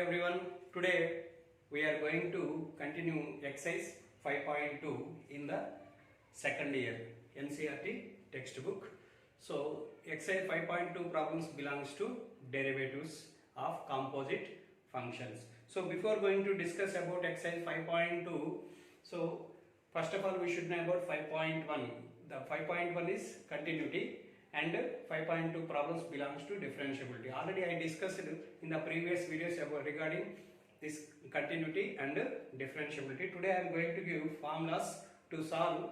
everyone. Today we are going to continue exercise 5.2 in the second year NCERT textbook. So exercise 5.2 problems belongs to derivatives of composite functions. So before going to discuss about exercise 5.2, so first of all we should know about 5.1. The 5.1 is continuity and 5.2 problems belongs to differentiability. Already I discussed in the previous videos about regarding this continuity and differentiability. Today I am going to give formulas to solve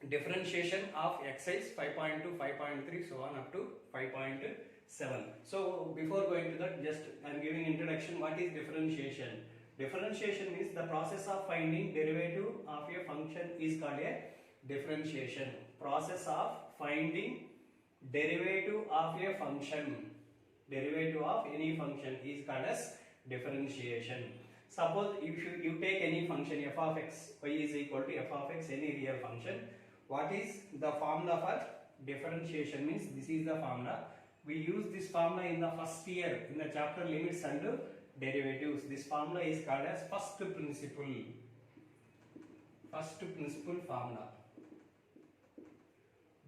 differentiation of exercise 5.2, 5.3, so on up to 5.7. So before going to that, just I am giving introduction. What is differentiation? Differentiation means the process of finding derivative of a function is called a differentiation. Process of finding derivative of a function, derivative of any function is called as differentiation. Suppose if you take any function f of x, y is equal to f of x, any real function. What is the formula for differentiation? Means this is the formula. We use this formula in the first year in the chapter limits and derivatives. This formula is called as first principle formula.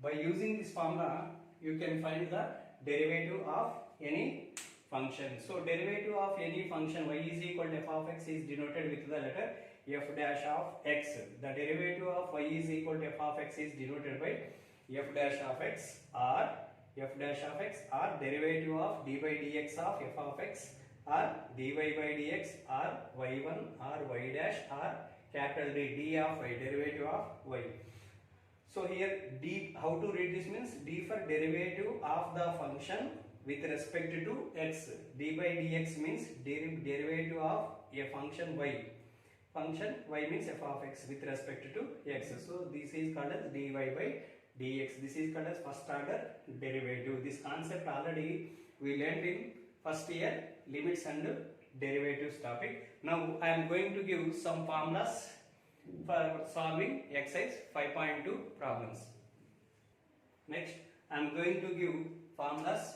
By using this formula, you can find the derivative of any function. So derivative of any function y is equal to f of x is denoted with the letter f dash of x. The derivative of y is equal to f of x is denoted by f dash of x, or derivative of d by dx of f of x, or dy by dx, or y1 or y dash, or capital D of y, derivative of y. So here d, how to read this means d for derivative of the function with respect to x. D by dx means derivative of a function y. Function y means f of x with respect to x. So this is called as dy by dx. This is called as first order derivative. This concept already we learned in first year limits and derivatives topic. Now I am going to give some formulas for solving exercise 5.2 problems. Next, I am going to give formulas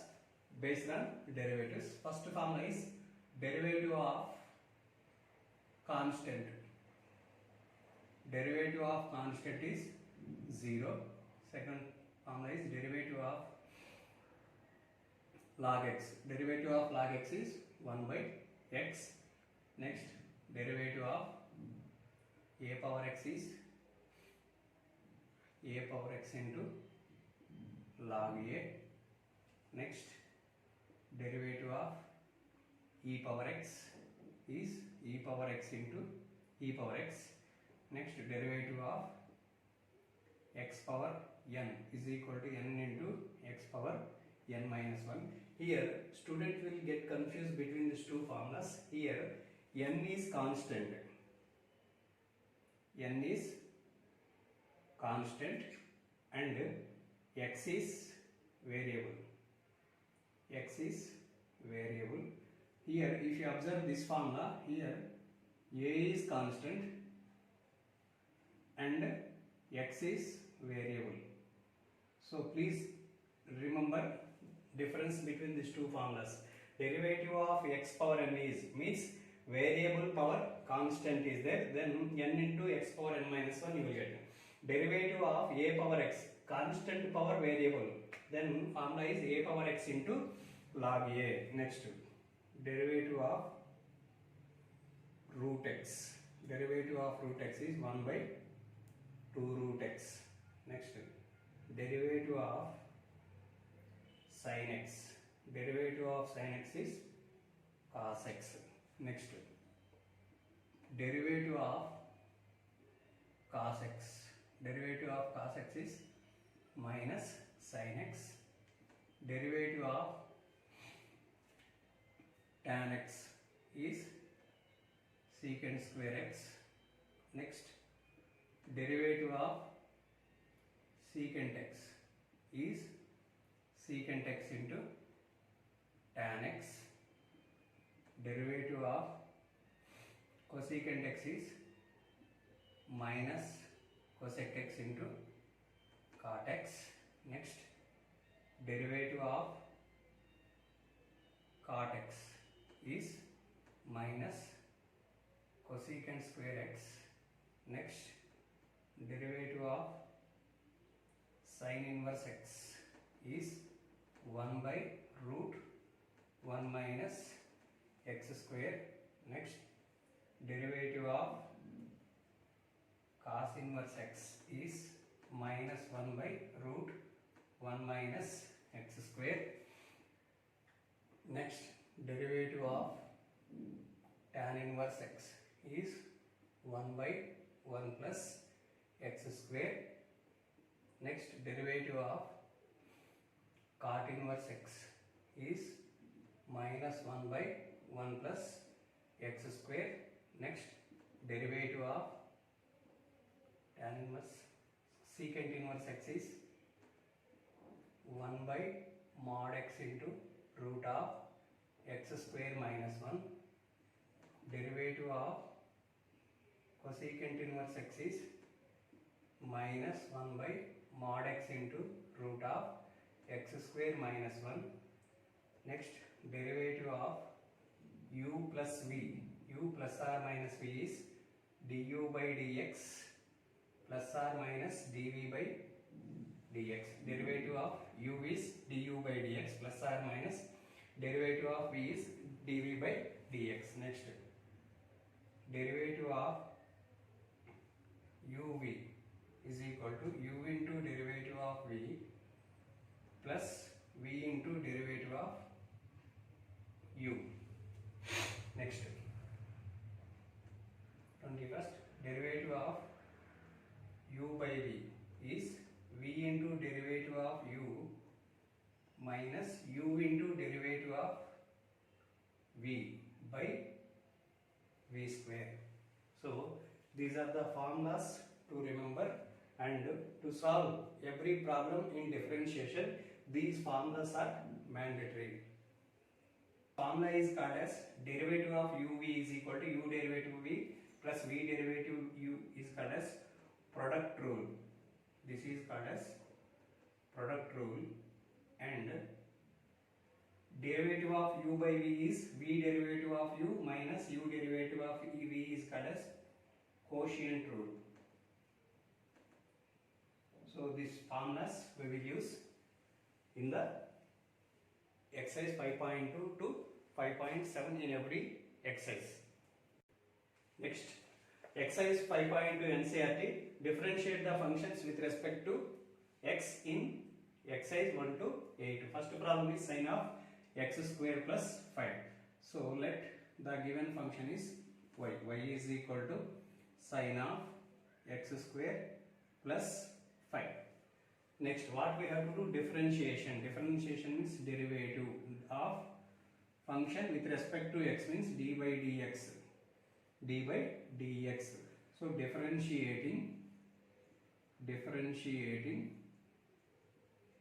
based on derivatives. First formula is derivative of constant. Derivative of constant is 0. Second formula is derivative of log x. Derivative of log x is 1 by x. Next, derivative of a power x is a power x into log a. Next, derivative of e power x is e power x into e power x. Next, derivative of x power n is equal to n into x power n minus 1. Here student will get confused between these two formulas. Here n is constant. N is constant and x is variable. X is variable. Here if you observe this formula, here a is constant and x is variable. So please remember difference between these two formulas. Derivative of x power n is means variable power constant is there, then n into x power n minus 1 you will get. Derivative of a power x, constant power variable, then formula is a power x into log a. Next, derivative of root x. Derivative of root x is 1 by 2 root x. Next, derivative of sin x. Derivative of sin x is cos x. Next, derivative of cos x. Derivative of cos x is minus sin x. Derivative of tan x is secant square x. Next, derivative of secant x is secant x into tan x. Derivative of cosecant x is minus cosec x into cot x. Next, derivative of cot x is minus cosecant square x. Next, derivative of sin inverse x is 1 by root 1 minus x square. Next, derivative of cos inverse x is minus 1 by root 1 minus x square. Next, derivative of tan inverse x is 1 by 1 plus x square. Next, derivative of cot inverse x is minus 1 by 1 plus x square. Next, derivative of tan inverse secant inverse x is 1 by mod x into root of x square minus 1. Derivative of cosecant inverse x is minus 1 by mod x into root of x square minus 1. Next, derivative of u plus v, u plus or minus v is du by dx plus or minus dv by dx. Derivative of u is du by dx plus or minus derivative of v is dv by dx. Next, derivative of uv is equal to u into derivative of v plus v into derivative of u. Next, 21st, derivative of u by v is v into derivative of u minus u into derivative of v by v square. So these are the formulas to remember, and to solve every problem in differentiation, these formulas are mandatory. Formula is called as derivative of uv is equal to u derivative v plus v derivative u is called as product rule. This is called as product rule, and derivative of u by v is v derivative of u minus u derivative of v is called as quotient rule. So these formulas we will use in the exercise 5.2 to 5.7 in every exercise. Next, exercise 5.2 NCERT, differentiate the functions with respect to x in exercise 1 to 8. First problem is sin of x square plus 5. So let the given function is y. Y is equal to sin of x square plus 5. Next, what we have to do? Differentiation. Differentiation means derivative of function with respect to x means d by dx. D by dx. So differentiating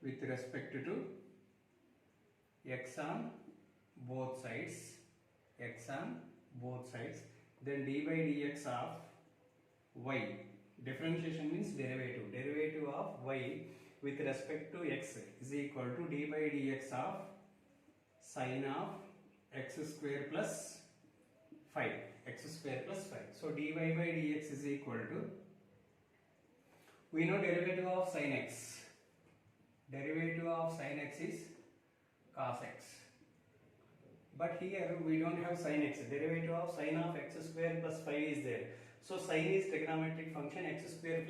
with respect to x on both sides. X on both sides. Then d by dx of y. Differentiation means derivative. Derivative of y with respect to x is equal to d by dx of sin of x square plus 5. X square plus 5. So dy by dx is equal to, we know derivative of sin x. Derivative of sin x is cos x. But here we don't have sin x. Derivative of sin of x square plus 5 is there. So sin is trigonometric function, x square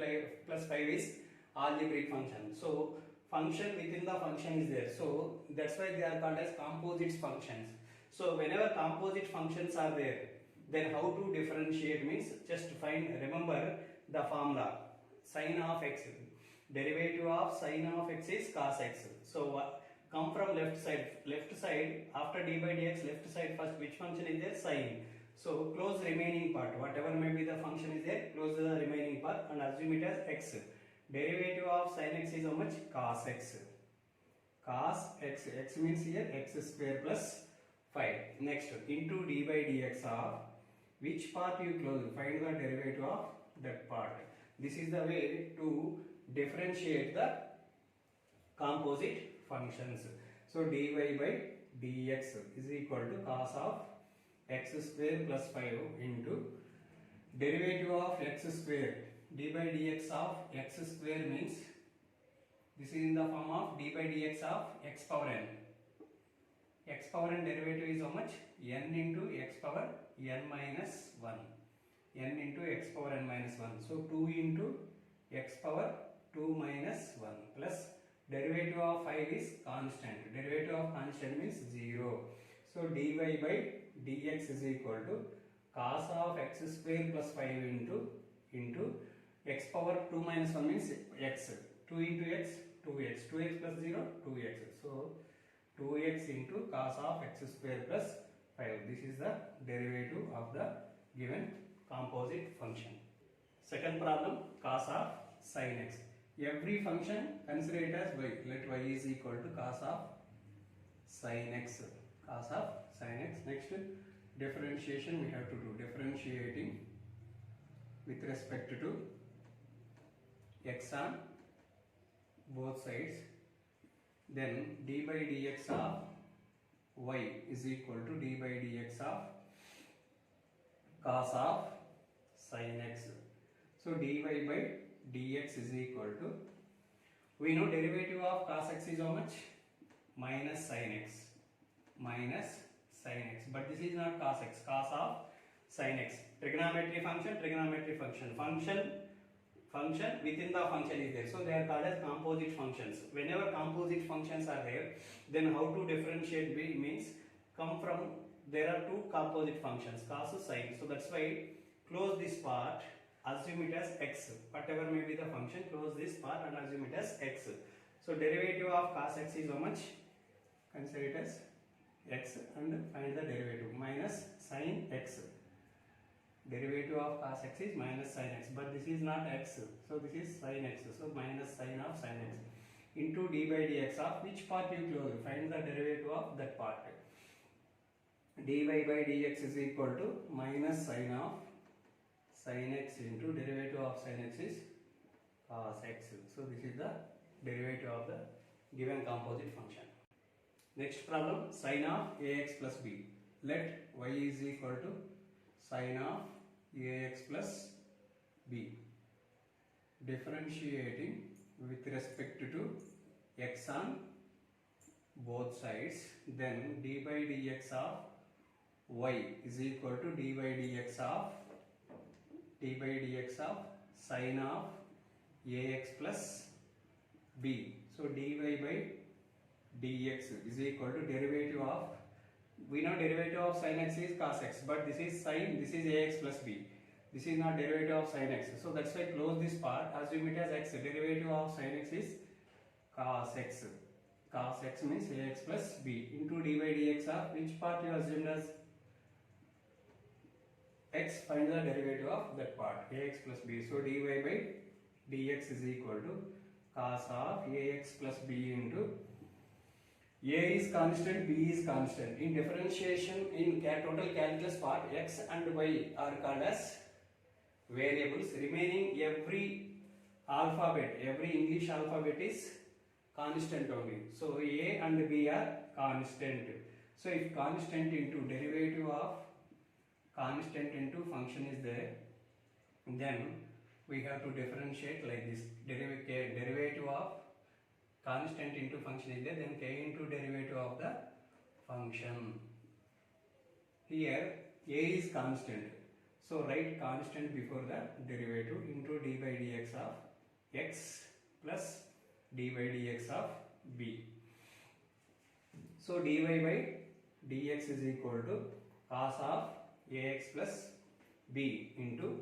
plus 5 is algebraic function. So function within the function is there. So that's why they are called as composite functions. So whenever composite functions are there, then how to differentiate means just remember the formula. Sin of x, derivative of sin of x is cos x. So come from left side after d by dx, left side first, which function is there? Sin. So close remaining part, whatever may be the function is there, close the remaining part and assume it as x. Derivative of sin x is how much? Cos x. Cos x, x means here x square plus 5. Next, into d by dx of which part you close, find the derivative of that part. This is the way to differentiate the composite functions. So dy by dx is equal to cos of x square plus 5 into derivative of x square d by dx of x square means this is in the form of d by dx of x power n. X power n derivative is how much? N into x power n minus 1. N into x power n minus 1. So 2 into x power 2 minus 1 plus derivative of 5 is constant. Derivative of constant means 0. So dy by dx is equal to cos of x square plus 5 into x power 2 minus 1 means x. 2 into x, 2x. 2x plus 0, 2x. So 2x into cos of x square plus 5. This is the derivative of the given composite function. Second problem, cos of sin x. Every function consider it as y. Let y is equal to cos of sin x. Cos of sin x. Next, differentiation we have to do. Differentiating with respect to x on both sides. Then d by dx of y is equal to d by dx of cos of sin x. So dy by dx is equal to, we know derivative of cos x is how much? Minus sin x. Minus sin x. But this is not cos x. Cos of sin x. Trigonometry function, trigonometry function. Function within the function is there. So they are called as composite functions. Whenever composite functions are there, then how to differentiate means come from, there are two composite functions, cos and sin. So that's why close this part, assume it as x. Whatever may be the function, close this part and assume it as x. So derivative of cos x is how much? Consider it as x and find the derivative. Minus sin x. Derivative of cos x is minus sin x, but this is not x, so this is sin x, so minus sin of sin x into d by dx of which part you close, find the derivative of that part. Dy by dx is equal to minus sin of sin x into derivative of sin x is cos x, so this is the derivative of the given composite function. Next problem, sin of ax plus b. Let y is equal to sin of ax plus b. Differentiating with respect to x on both sides, then d by dx of y is equal to d by dx of sin of ax plus b. So dy by dx is equal to derivative of, we know derivative of sin x is cos x, but this is sin, this is ax plus b. This is not derivative of sin x. So that's why close this part, assume it as x. Derivative of sin x is cos x. Cos x means ax plus b into d by dx of which part you assumed as x, find the derivative of that part, ax plus b. So dy by dx is equal to cos of ax plus b into a is constant, b is constant. In differentiation, in total calculus part, x and y are called as variables. Remaining every alphabet, every English alphabet is constant only. So a and b are constant. So if constant into derivative of constant into function is there, then we have to differentiate like this. Derivative of constant into function is there, then k into derivative of the function. Here a is constant, so write constant before the derivative into d by dx of x plus d by dx of b. So dy by dx is equal to cos of ax plus b into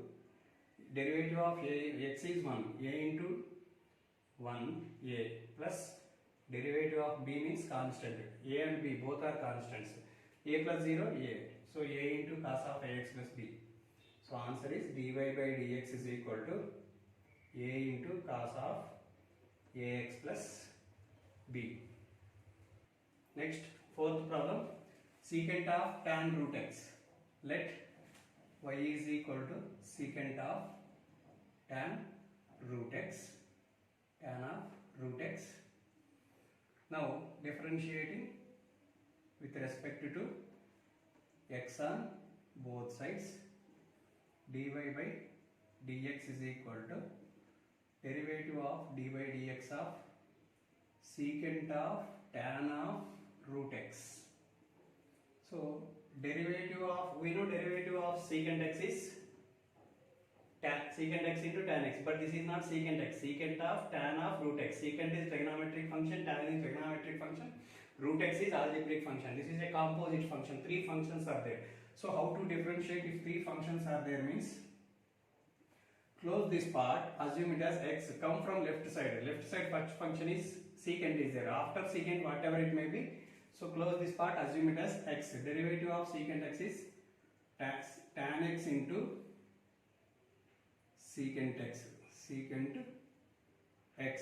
derivative of x is 1, a into 1a plus derivative of b means constant. A and b both are constants. A plus 0, a. So a into cos of ax plus b. So answer is dy by dx is equal to a into cos of ax plus b. Next, fourth problem, secant of tan root x. Let y is equal to secant of tan root x. Tan of root x. Now differentiating with respect to x on both sides. dy by dx is equal to derivative of dy dx of secant of tan of root x. So derivative of, we know derivative of secant x is secant x into tan x, but this is not secant x. Secant of tan of root x. Secant is trigonometric function, tan is trigonometric function, root x is algebraic function. This is a composite function. Three functions are there. So how to differentiate if three functions are there means, close this part, assume it as x, come from left side. Left side first function is secant is there. After secant, whatever it may be. So close this part, assume it as x. Derivative of secant x is tan x into secant x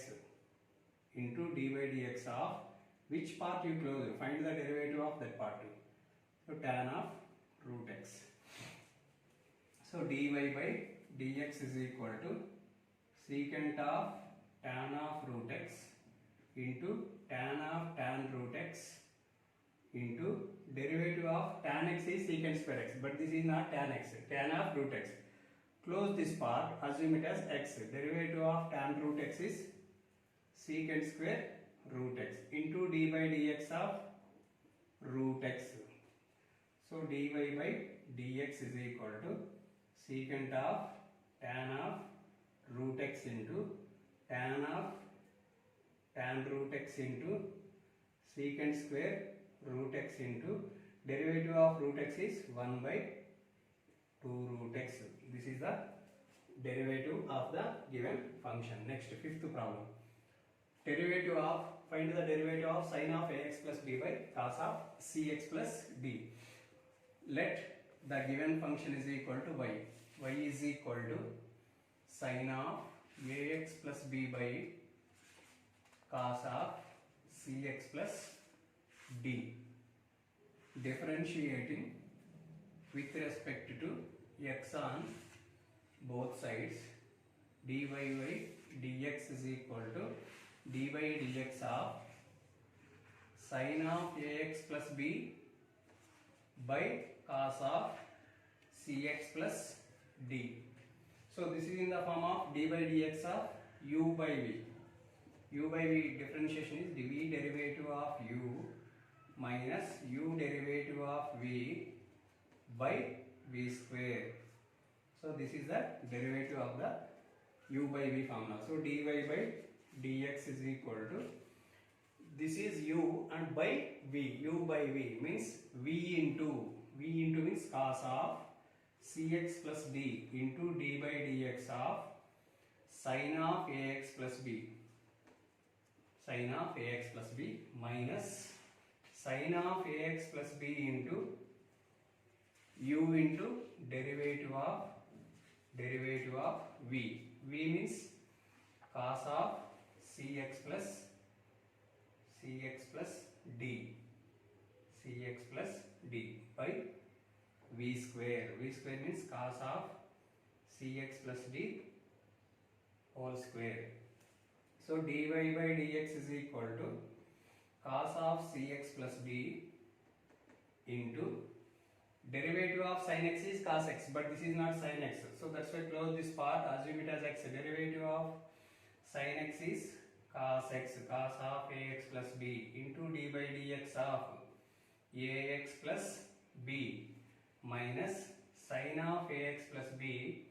into dy dx of which part you close. Find the derivative of that part too. So tan of root x. So dy by dx is equal to secant of tan of root x into tan of tan root x into derivative of tan x is secant square x, but this is not tan x, tan of root x. Close this part, assume it as x. Derivative of tan root x is secant square root x into dy by dx of root x. So dy by dx is equal to secant of root x into tan root x into secant square root x into derivative of root x is 1 by 2 root x. This is the derivative of the given function. Next, fifth problem. Derivative of, find the derivative of sin of ax plus b by cos of cx plus d. Let the given function is equal to y. Y is equal to sin of ax plus b by cos of cx plus d. Differentiating with respect to x on both sides, dy by dx is equal to dy by dx of sin of ax plus b by cos of cx plus d. So this is in the form of dy by dx of u by v. U by v differentiation is v derivative of u minus u derivative of v by v square. So this is the derivative of the u by v formula. So dy by dx is equal to, this is u and by v. U by v means v into means cos of cx plus d into d by dx of sin of ax plus b. Sin of ax plus b minus sin of ax plus b into u into derivative of v. V means cos of cx plus d by v square. V square means cos of cx plus d whole square. So dy by dx is equal to cos of cx plus d into derivative of sin x is cos x, but this is not sin x. So that's why close this part, assume it as x. Derivative of sin x is cos x, cos of ax plus b into d by dx of ax plus b minus sin of ax plus b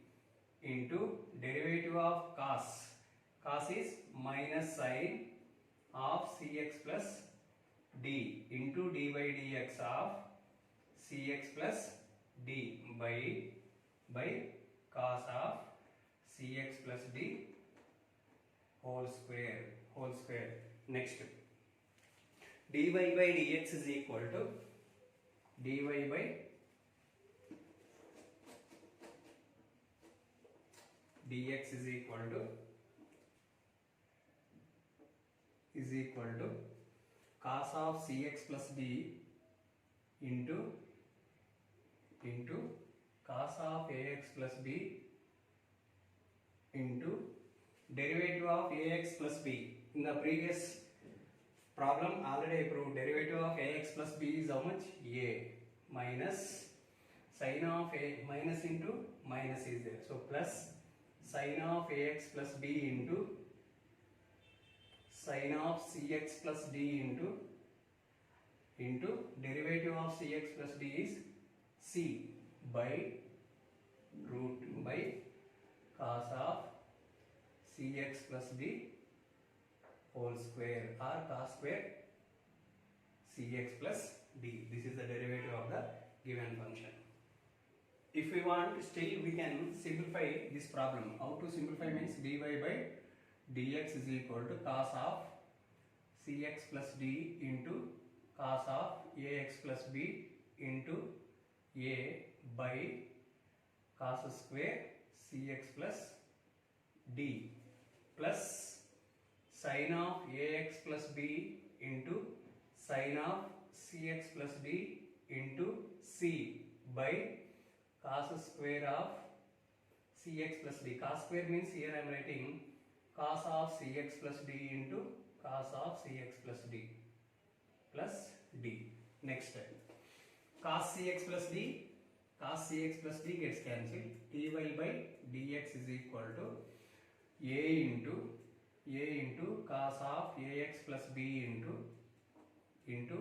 into derivative of cos. Cos is minus sin of cx plus d into d by dx of cx plus d by cos of cx plus d whole square. Next, dy by dx is equal to dy by dx is equal to cos of cx plus d into cos of ax plus b into derivative of ax plus b. In the previous problem already I proved derivative of ax plus b is how much? A minus sin of a minus into minus is there. So plus sin of ax plus b into sin of cx plus d into derivative of cx plus d is c by root by cos of cx plus d whole square or cos square cx plus d. This is the derivative of the given function. If we want, still we can simplify this problem. How to simplify means dy by dx is equal to cos of cx plus d into cos of ax plus b into a by cos square cx plus d plus sin of ax plus b into sin of cx plus d into c by cos square of cx plus d. Cos square means here I am writing cos of cx plus d into cos of cx plus d plus d. Next cos cx plus d, cos cx plus d gets cancelled. dy by dx is equal to a into cos of ax plus b into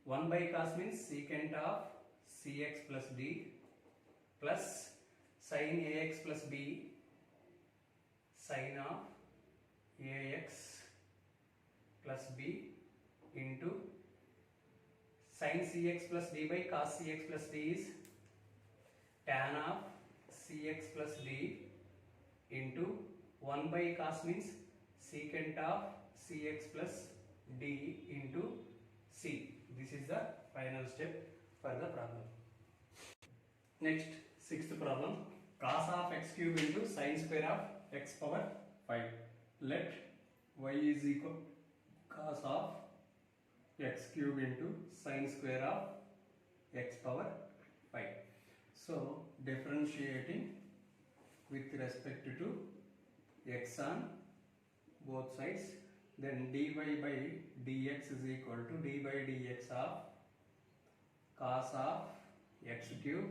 1 by cos means secant of cx plus d plus sin ax plus b sin of ax plus b into sin cx plus d by cos cx plus d is tan of cx plus d into 1 by cos means secant of cx plus d into c. This is the final step for the problem. Next, sixth problem, cos of x cube into sin square of x power 5. Let y is equal cos of x cube into sin square of x power 5. So differentiating with respect to x on both sides, then dy by dx is equal to d by dx of cos of x cube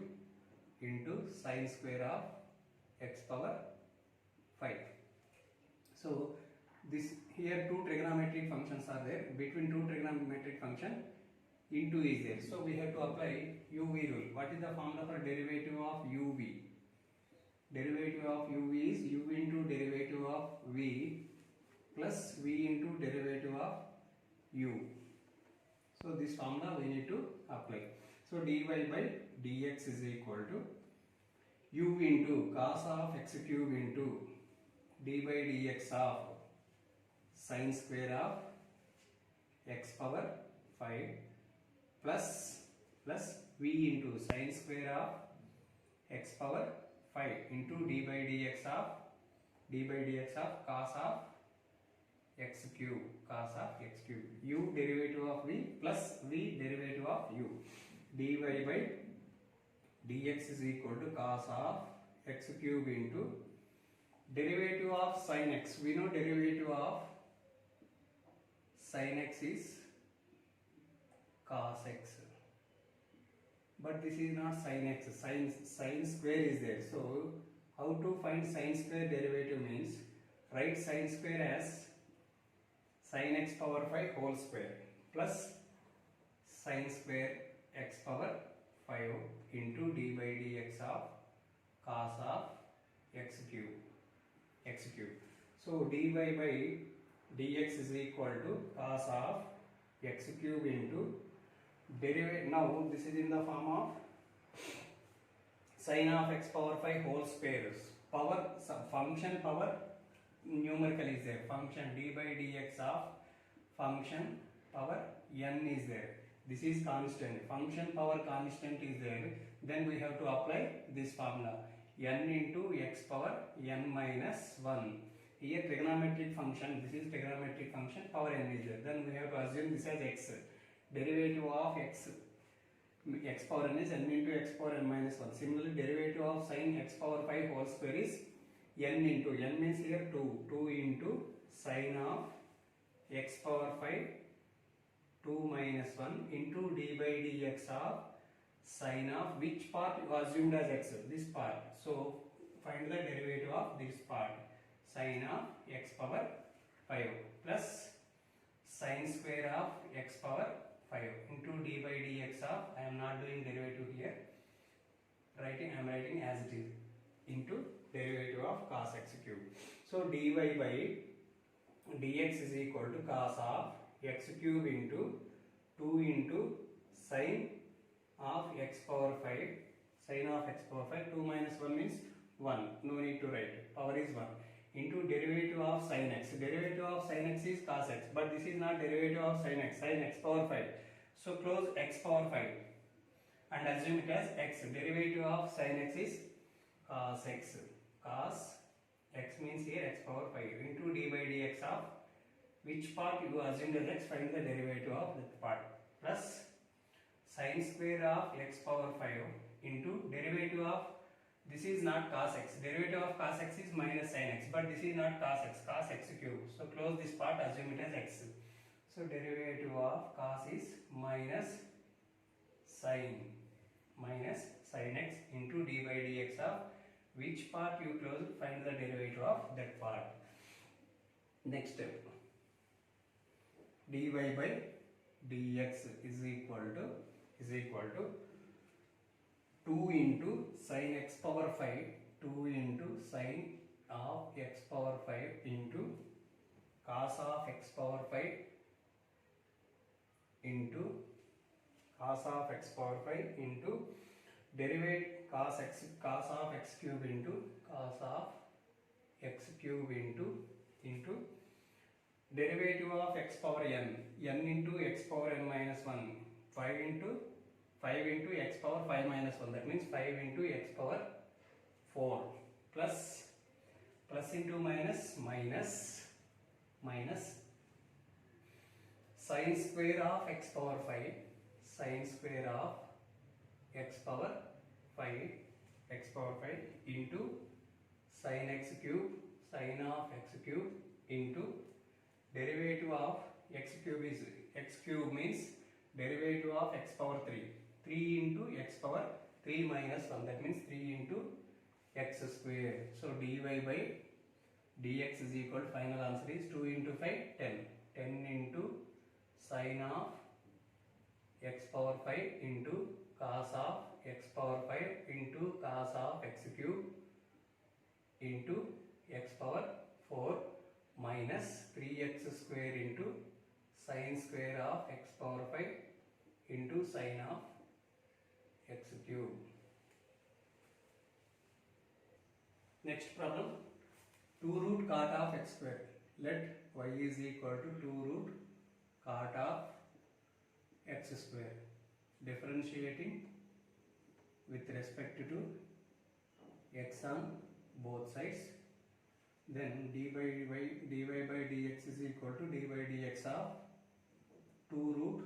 into sin square of x power 5. So this here two trigonometric functions are there. Between two trigonometric function into is there. So we have to apply uv rule. What is the formula for derivative of uv? Derivative of uv is u into derivative of v plus v into derivative of u. So this formula we need to apply. So dy by dx is equal to u into cos of x cube into d by dx of sin square of x power 5 plus v into sin square of x power 5 into d by dx of cos of x cube, u derivative of v plus v derivative of u. dy by dx is equal to cos of x cube into derivative of sin x. We know derivative of sin x is cos x, but this is not sin x. Sin square is there. So how to find sin square derivative means write sin square as sin x power 5 whole square plus sin square x power 5 into d by dx of cos of x cube. So dy by dx is equal to cos of x cube into derivative. Now this is in the form of sin of x power 5 whole square. Power function power numerical is there. Function d by dx of function power n is there. This is constant. Function power constant is there. Then we have to apply this formula n into x power n minus 1. Here trigonometric function. This is trigonometric function. Power n is there. Then we have to assume this as x. Derivative of x power n is n into x power n minus 1. Similarly, derivative of sin x power 5 whole square is n into, n means here 2 into sin of x power 5 2 minus 1 into d by dx of sine of which part you assumed as x? This part. So find the derivative of this part. Sine of x power 5 plus sine square of x power 5 into d by dx of, I am not doing derivative here, I am writing as it is, into derivative of cos x cube. So dy by dx is equal to cos of x cube into 2 into sine of x power 5, sine of x power 5, 2 minus 1 means 1, no need to write, power is 1, into derivative of sin x. Derivative of sin x is cos x, but this is not derivative of sin x power 5. So close x power 5 and assume it as x. Derivative of sin x is cos x. Cos x means here x power 5 into d by dx of which part you assumed as x, find the derivative of that part, plus sine square of x power 5 into derivative of, this is not cos x, derivative of cos x is minus sin x, but this is not cos x cube. So close this part, assume it as x. So derivative of cos is minus sin x into d by dx of which part you close, find the derivative of that part. Next step, dy by dx is equal to 2 into sin x power 5, 2 into sin of x power 5 into cos of x power 5 into cos of x power 5 into derivative cos of x cube into cos of x cube into derivative of x power n into x power n minus 1, 5 into x power 5 minus 1, that means 5 into x power 4, plus into minus sine square of x power 5, sine square of x power 5 into sin x cube, sine of x cube into derivative of x cube is, x cube means derivative of x power 3, 3 into x power 3 minus 1, that means 3 into x square. So dy by dx is equal to, final answer is 2 into 5, 10. 10 into sine of x power 5 into cos of x power 5 into cos of x cube into x power 4 minus 3x square into sine square of x power 5 into sine of x cube. Next problem, 2 root cot of x square. Let y is equal to 2 root cot of x square. Differentiating with respect to x on both sides. Then dy by dx is equal to dy by dx of 2 root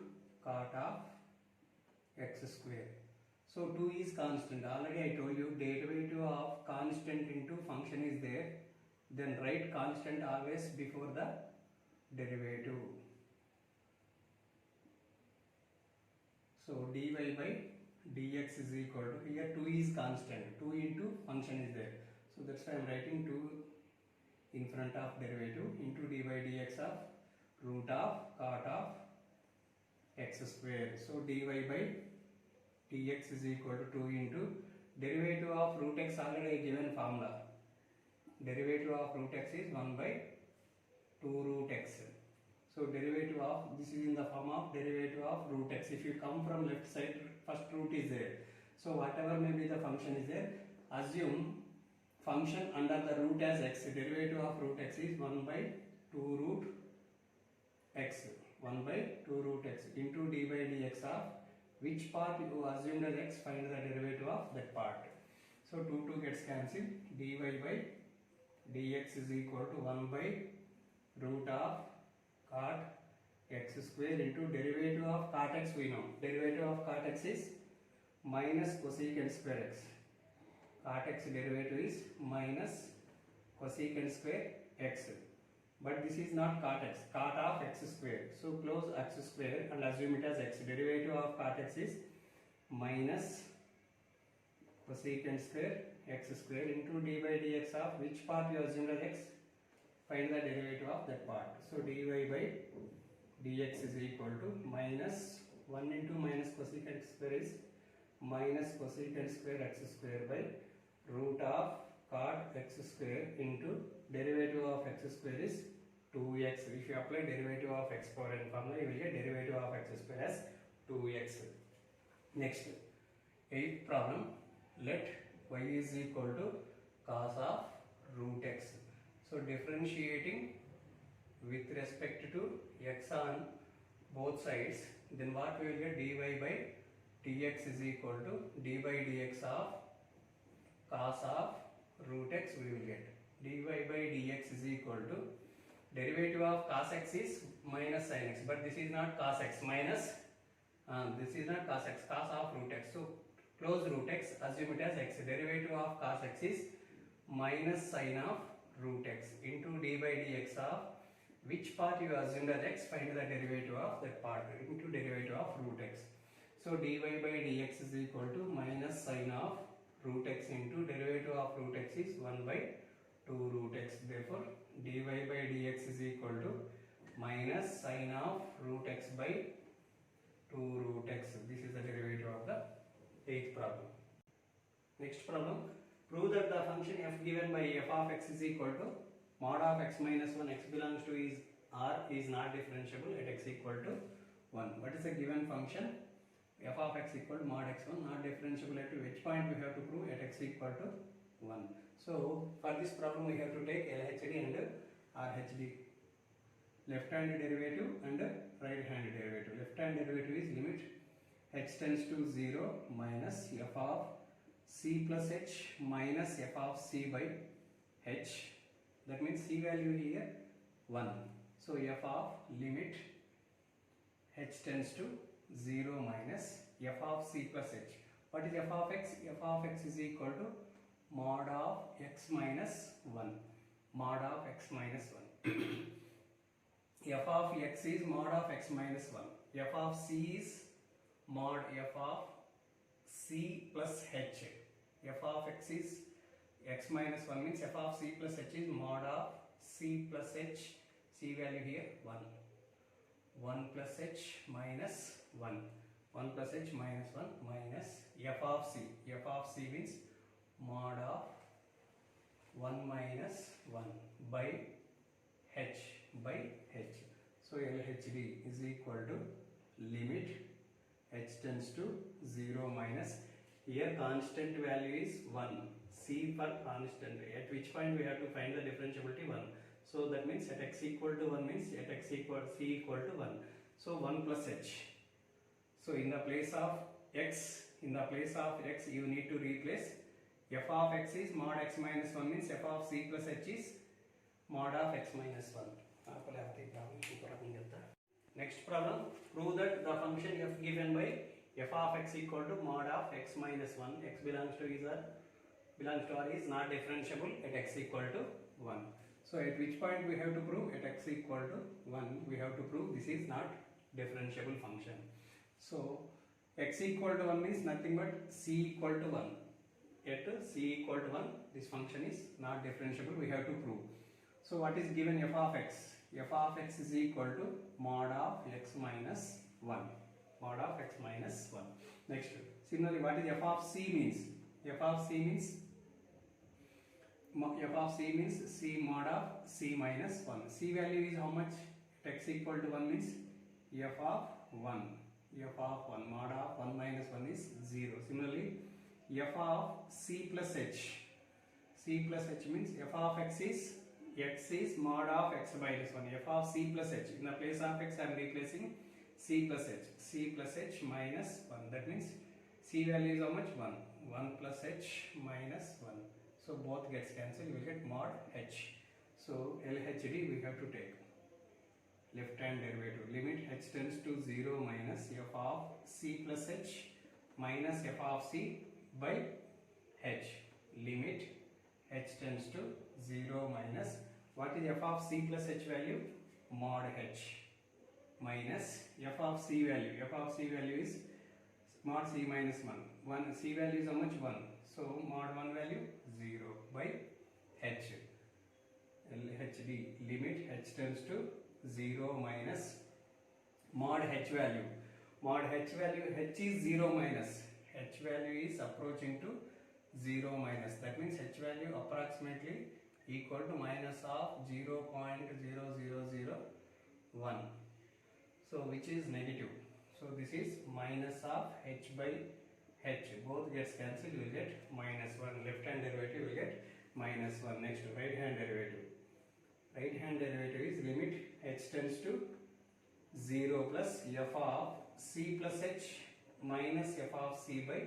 cot of x square. So 2 is constant. Already I told you derivative of constant into function is there. Then write constant always before the derivative. So dy by dx is equal to, here 2 is constant. 2 into function is there. So that's why I am writing 2 in front of derivative into dy by dx of root of cot of x square. So dy by dx is equal to 2 into derivative of root x, already given formula. Derivative of root x is 1 by 2 root x. So derivative of, this is in the form of derivative of root x. If you come from left side, first root is there. So whatever may be the function is there, assume function under the root as x. Derivative of root x is 1 by 2 root x. 1 by 2 root x into d by dx of which part you assumed as x, find the derivative of that part. So 2 gets cancelled. dy by dx is equal to 1 by root of cot x square into derivative of cot x we know. Derivative of cot x is minus cosecant square x. Cot x derivative is minus cosecant square x. But this is not cot x, cot of x square. So close x square and assume it as x. Derivative of cot x is minus cosecant square x square into d by dx of which part you assumed as x? Find the derivative of that part. So dy by dx is equal to minus 1 into minus cosecant square is minus cosecant square x square by root of cot x square into derivative of x square is 2x. If you apply derivative of x power n formula, you will get derivative of x square as 2x. Next, 8th problem, let y is equal to cos of root x. So differentiating with respect to x on both sides, then what we will get? Dy by dx is equal to d by dx of cos of root x we will get. Dy by dx is equal to derivative of cos x is minus sin x, but this is not cos x minus this is not cos x, cos of root x. So close root x, assume it as x. Derivative of cos x is minus sin of root x into d by dx of which part you assumed as x, find the derivative of that part into derivative of root x. So dy by dx is equal to minus sin of root x into derivative of root x is 1 by 2 root x. Therefore dy by dx is equal to minus sin of root x by 2 root x. This is the derivative of the 8th problem. Next problem, prove that the function f given by f of x is equal to mod of x minus 1 x belongs to is r is not differentiable at x equal to 1. What is the given function? F of x equal to mod x1 not differentiable at which point we have to prove at x equal to 1. So for this problem we have to take LHD and RHD, left hand derivative and right hand derivative. Left hand derivative is limit h tends to 0 minus f of c plus h minus f of c by h. That means c value here 1. So f of limit h tends to 0 minus f of c plus h. What is f of x? F of x is equal to mod of x minus 1. Mod of x minus 1. F of x is mod of x minus 1. F of c is mod f of c plus h. F of x is x minus 1 means f of c plus h is mod of c plus h. C value here 1. 1 plus h minus 1. 1 plus h minus 1 minus f of c. F of c means mod of 1 minus 1 by h by h. So LHD is equal to limit h tends to 0 minus, here constant value is 1, c for constant, at which point we have to find the differentiability 1. So that means at x equal to 1 means at x equal c equal to 1. So 1 plus h. So in the place of x, you need to replace f of x is mod x minus 1 means f of c plus h is mod of x minus 1. Next problem, prove that the function f given by f of x equal to mod of x minus 1, x belongs to r is not differentiable at x equal to 1. So at which point we have to prove? At x equal to 1 we have to prove this is not differentiable function. So x equal to 1 means nothing but c equal to 1. At c equal to 1 this function is not differentiable, we have to prove. So what is given f of x? F of x is equal to mod of x minus 1. Mod of x minus 1. Next, similarly what is f of c means? F of c means c mod of c minus 1. C value is how much? At x equal to 1 means f of 1. F of 1. Mod of 1 minus 1 is 0. Similarly, f of c plus h. C plus h means f of x is mod of x minus 1. F of c plus h. In the place of x I am replacing c plus h. C plus h minus 1. That means c value is how much? 1. 1 plus h minus 1. So both gets cancelled. You will get mod h. So LHD we have to take. Left hand derivative. Limit h tends to 0 minus f of c plus h minus f of c by h. Limit h tends to 0 minus, what is f of c plus h value? Mod h minus f of c value. F of c value is mod c minus 1. 1 c value is how much? 1. So mod 1 value 0 by h. LHD limit h tends to 0 minus mod h value. Mod h value, h is 0 minus. H value is approaching to 0 minus. That means h value approximately equal to minus of 0.0001. So which is negative. So this is minus of h by h. Both gets cancelled, you will get minus 1. Left hand derivative will get minus 1. Next right hand derivative. Right hand derivative is limit h tends to 0 plus f of c plus h minus f of c by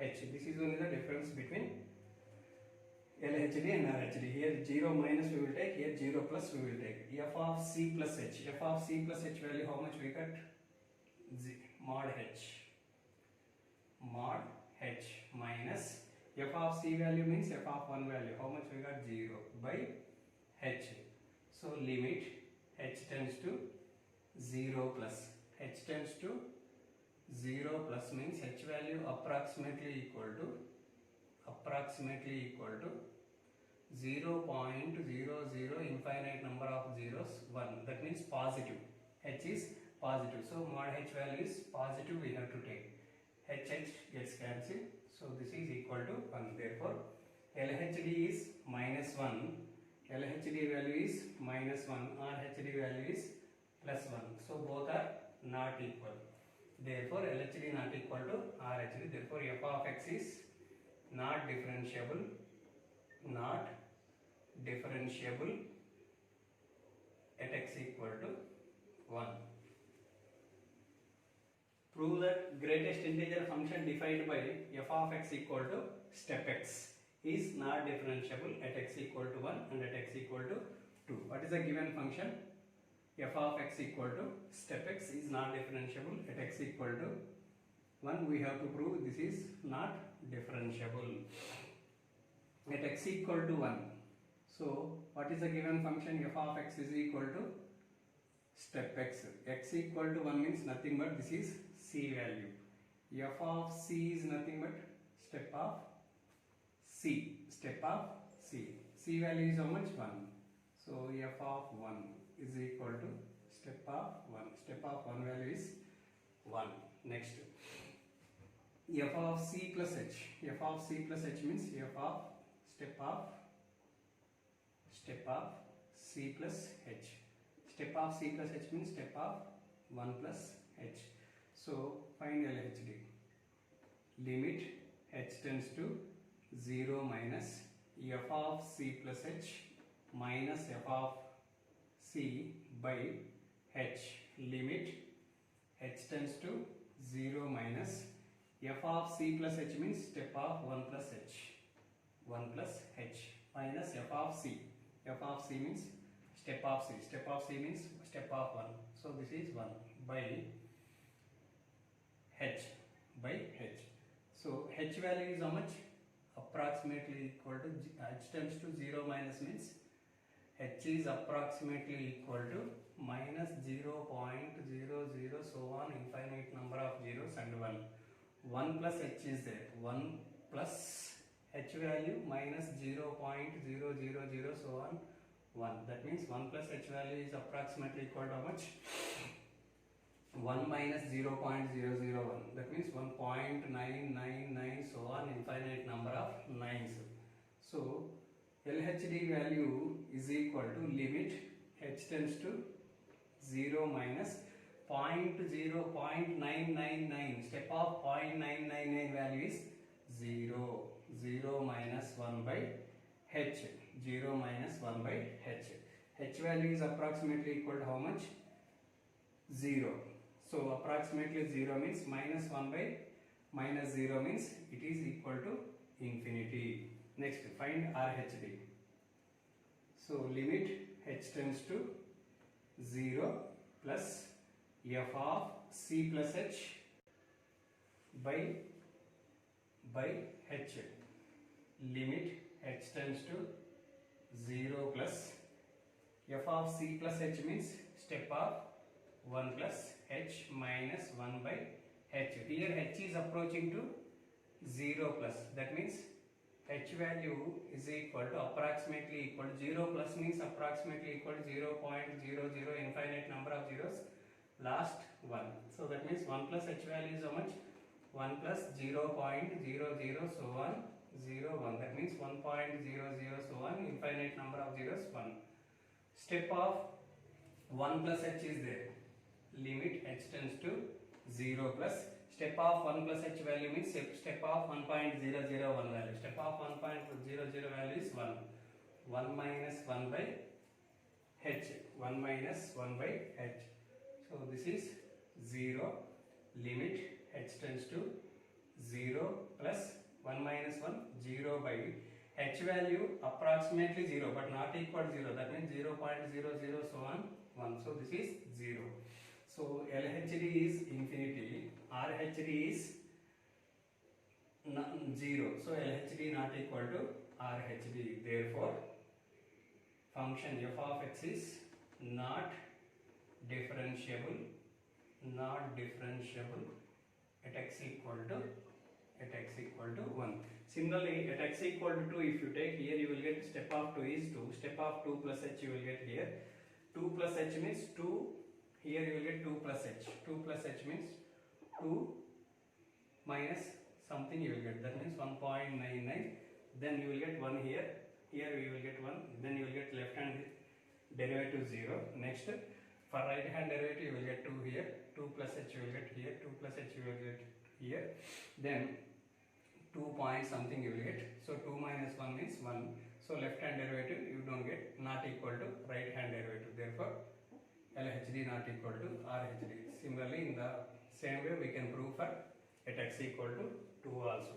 h. This is only the difference between LHD and RHD. Here 0 minus we will take, here 0 plus we will take. F of c plus h. F of c plus h value how much we got? Mod h. Mod h minus f of c value means f of 1 value. How much we got? 0 by h. So limit h tends to 0 plus. H tends to 0 plus means h value approximately equal to 0.00 infinite number of zeros 1. That means positive. H is positive. So mod h value is positive, we have to take. H gets cancelled. So this is equal to 1. Therefore LHD is minus 1. LHD value is minus 1. RHD value is plus 1. So both are not equal. Therefore LHD not equal to RHD. Therefore f of x is not differentiable at x equal to 1. Prove that greatest integer function defined by f of x equal to step x is not differentiable at x equal to 1 and at x equal to 2. What is the given function? F of x equal to step x is not differentiable at x equal to 1. We have to prove this is not differentiable at x equal to 1. So what is the given function? F of x is equal to step x. X equal to 1 means nothing but this is c value. F of c is nothing but step of c. C value is how much? 1. So f of 1 is equal to step of 1. Step of 1 value is 1. Next, f of c plus h. F of c plus h means f of step of c plus h. Step of c plus h means step of 1 plus h. So find LHD. Limit h tends to 0 minus f of c plus h minus f of c by h. Limit h tends to 0 minus f of c plus h means step of 1 plus h. 1 plus h minus f of c. F of c means step of c. Step of c means step of 1. So this is 1 by h. So h value is how much? Approximately equal to h tends to 0 minus means h is approximately equal to minus 0.00 so on infinite number of zeros and 1. 1 plus h is there. 1 plus h value minus 0.000 so on 1. That means 1 plus h value is approximately equal to how much? 1 minus 0.001. That means 1.999 so on infinite number of 9s. So LHD value is equal to limit h tends to 0 minus 0.999. Step of 0.999 value is 0. 0 minus 1 by h. 0 minus 1 by h. H value is approximately equal to how much? 0. So approximately 0 means minus 1 by minus 0 means it is equal to infinity. Next, find RHD. So limit h tends to 0 plus f of c plus h by h. Limit h tends to 0 plus f of c plus h means step of 1 plus h minus 1 by h. Here h is approaching to 0 plus. That means h value is equal to approximately equal to 0 plus means approximately equal to 0.00 infinite number of zeros last 1. So that means 1 plus h value is how much? 1 plus 0.00 so on 0 1. That means 1.00 so on infinite number of zeros 1. Step of 1 plus h is there. Limit h tends to 0 plus. Step of 1 plus h value means step of 1.001 value. Step of 1.00 value is 1. 1 minus 1 by h. 1 minus 1 by h. So this is 0. Limit h tends to 0 plus 1 minus 1 0 by h value approximately 0 but not equal to 0. That means 0.00 so on 1. So this is 0. So LHD is infinity, RHD is 0. So LHD not equal to RHD. Therefore, function f of x is not differentiable at x equal to 1. Similarly, at x equal to 2, if you take here, you will get step of 2 is 2. Step of 2 plus h you will get here. 2 plus h means 2. Here you will get 2 plus h. 2 plus h means 2 minus something you will get. That means 1.99. Then you will get 1 here. Here you will get 1. Then you will get left hand derivative 0. Next, for right hand derivative you will get 2 here. 2 plus h you will get here. 2 plus h you will get here. Then 2 point something you will get. So 2 minus 1 means 1. So left hand derivative you don't get, not equal to right hand derivative. Therefore, LHD not equal to RHD. Similarly, in the same way we can prove for at x equal to 2 also.